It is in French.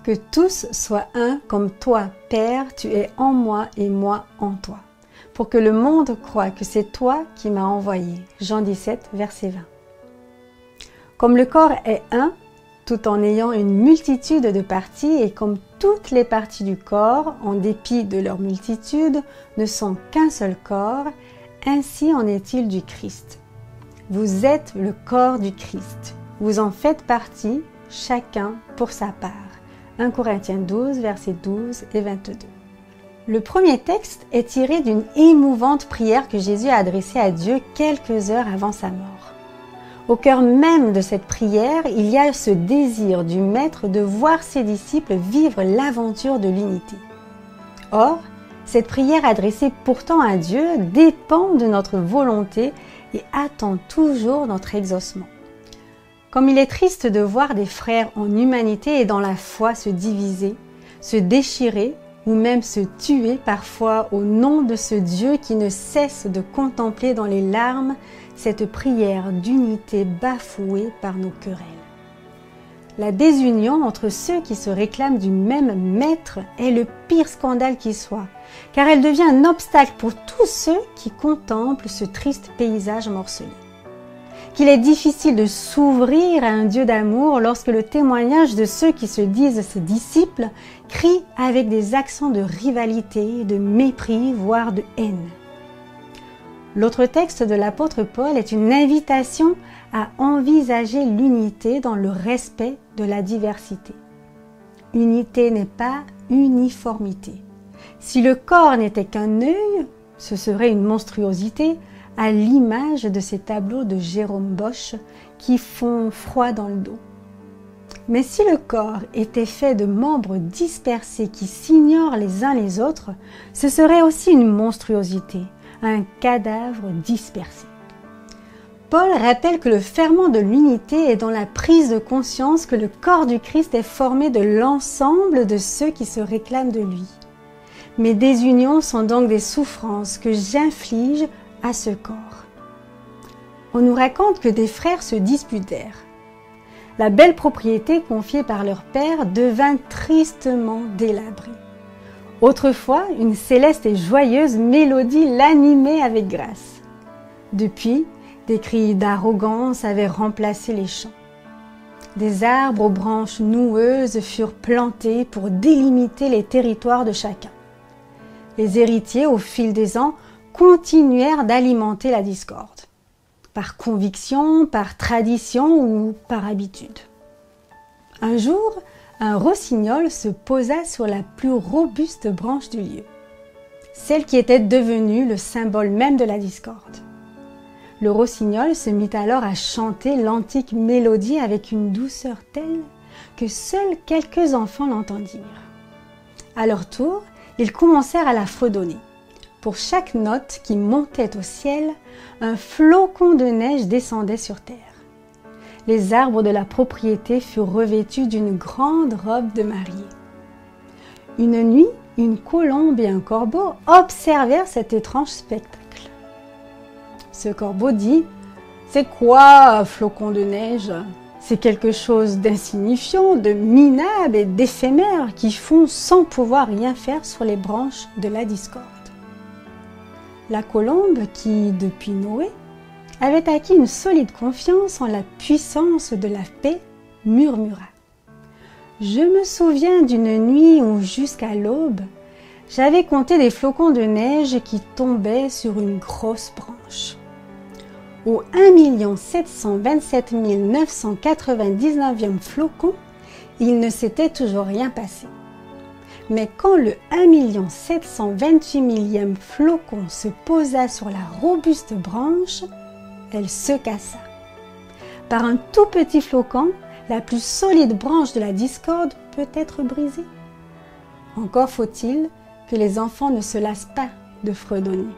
Que tous soient un comme toi, Père, tu es en moi et moi en toi, pour que le monde croie que c'est toi qui m'as envoyé. Jean 17, verset 20. Comme le corps est un, tout en ayant une multitude de parties, et comme toutes les parties du corps, en dépit de leur multitude, ne sont qu'un seul corps, ainsi en est-il du Christ. Vous êtes le corps du Christ. Vous en faites partie, chacun pour sa part. 1 Corinthiens 12, versets 12 et 22. Le premier texte est tiré d'une émouvante prière que Jésus a adressée à Dieu quelques heures avant sa mort. Au cœur même de cette prière, il y a ce désir du Maître de voir ses disciples vivre l'aventure de l'unité. Or, cette prière adressée pourtant à Dieu dépend de notre volonté et attend toujours notre exaucement. Comme il est triste de voir des frères en humanité et dans la foi se diviser, se déchirer ou même se tuer parfois au nom de ce Dieu qui ne cesse de contempler dans les larmes cette prière d'unité bafouée par nos querelles. La désunion entre ceux qui se réclament du même maître est le pire scandale qui soit, car elle devient un obstacle pour tous ceux qui contemplent ce triste paysage morcelé. Qu'il est difficile de s'ouvrir à un Dieu d'amour lorsque le témoignage de ceux qui se disent ses disciples crie avec des accents de rivalité, de mépris, voire de haine. L'autre texte de l'apôtre Paul est une invitation à envisager l'unité dans le respect de la diversité. Unité n'est pas uniformité. Si le corps n'était qu'un œil, ce serait une monstruosité, à l'image de ces tableaux de Jérôme Bosch qui font froid dans le dos. Mais si le corps était fait de membres dispersés qui s'ignorent les uns les autres, ce serait aussi une monstruosité, un cadavre dispersé. Paul rappelle que le ferment de l'unité est dans la prise de conscience que le corps du Christ est formé de l'ensemble de ceux qui se réclament de lui. Mes désunions sont donc des souffrances que j'inflige à ce corps. On nous raconte que des frères se disputèrent. La belle propriété confiée par leur père devint tristement délabrée. Autrefois, une céleste et joyeuse mélodie l'animait avec grâce. Depuis, des cris d'arrogance avaient remplacé les chants. Des arbres aux branches noueuses furent plantés pour délimiter les territoires de chacun. Les héritiers, au fil des ans, continuèrent d'alimenter la discorde, par conviction, par tradition ou par habitude. Un jour, un rossignol se posa sur la plus robuste branche du lieu, celle qui était devenue le symbole même de la discorde. Le rossignol se mit alors à chanter l'antique mélodie avec une douceur telle que seuls quelques enfants l'entendirent. À leur tour, ils commencèrent à la fredonner. Pour chaque note qui montait au ciel, un flocon de neige descendait sur terre. Les arbres de la propriété furent revêtus d'une grande robe de mariée. Une nuit, une colombe et un corbeau observèrent cet étrange spectacle. Ce corbeau dit « C'est quoi un flocon de neige ? C'est quelque chose d'insignifiant, de minable et d'éphémère qui fond sans pouvoir rien faire sur les branches de la discorde. » La colombe, qui, depuis Noé, avait acquis une solide confiance en la puissance de la paix, murmura. Je me souviens d'une nuit où, jusqu'à l'aube, j'avais compté des flocons de neige qui tombaient sur une grosse branche. Au 1 727 999e flocon, il ne s'était toujours rien passé. Mais quand le 1 728 000e flocon se posa sur la robuste branche, elle se cassa. Par un tout petit flocon, la plus solide branche de la discorde peut être brisée. Encore faut-il que les enfants ne se lassent pas de fredonner.